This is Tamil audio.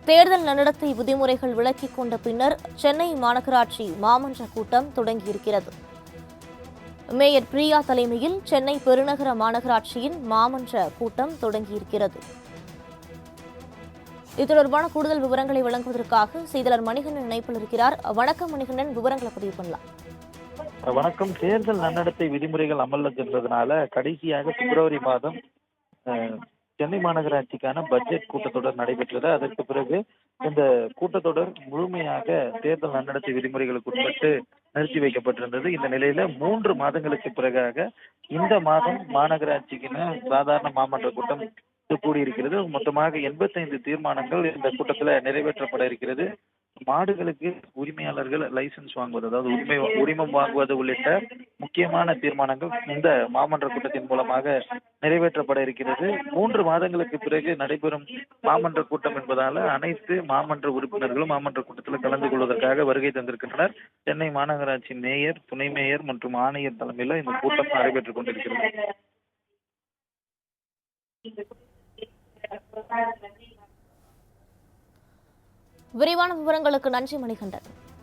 தேர்தல் நடத்தை விதிமுறைகள் விலக்கிக் கொண்ட பின்னர் சென்னை மாநகராட்சி மாமன்ற கூட்டம் தொடங்கியிருக்கிறது. மேயர் பிரியா தலைமையில் சென்னை பெருநகர மாநகராட்சியின் மாமன்ற கூட்டம் தொடங்கியிருக்கிறது. இது தொடர்பான கூடுதல் விவரங்களை வழங்குவதற்காக செய்தியாளர் மணிகண்டன் இணைப்பில் இருக்கிறார். வணக்கம் மணிகண்டன், விவரங்களை பதிவு பண்ணலாம். வணக்கம். தேர்தல் நன்னடத்தை விதிமுறைகள் அமல்ல சென்றதுனால கடைசியாக பிப்ரவரி மாதம் சென்னை மாநகராட்சிக்கான பட்ஜெட் கூட்டத்தொடர் நடைபெற்றது. அதற்கு பிறகு இந்த கூட்டத்தொடர் முழுமையாக தேர்தல் நன்னடத்தை விதிமுறைகளுக்கு உட்பட்டு நிறுத்தி வைக்கப்பட்டிருந்தது. இந்த நிலையில 3 மாதங்களுக்கு பிறகாக இந்த மாதம் மாநகராட்சிக்குன்னு சாதாரண மாமன்ற கூட்டம் கூடியிருக்கிறது. மொத்தமாக 85 தீர்மானங்கள் இந்த கூட்டத்தில் நிறைவேற்றப்பட இருக்கிறது. மாடுகளுக்கு உரிமையாளர்கள் லைசன்ஸ் வாங்குவது, அதாவது உரிமம் வாங்குவது உள்ளிட்ட முக்கியமான தீர்மானங்கள் இந்த மாமன்ற கூட்டத்தின் மூலமாக நிறைவேற்றப்பட இருக்கிறது. 3 மாதங்களுக்கு பிறகு நடைபெறும் மாமன்ற கூட்டம் என்பதால அனைத்து மாமன்ற உறுப்பினர்களும் மாமன்ற கூட்டத்தில் கலந்து கொள்வதற்காக வருகை தந்திருக்கின்றனர். சென்னை மாநகராட்சி மேயர், துணை மேயர் மற்றும் ஆணையர் தலைமையில் இந்த கூட்டம் நடைபெற்றுக் கொண்டிருக்கிறது. விரிவான விவரங்களுக்கு நன்றி மணிகண்டன்.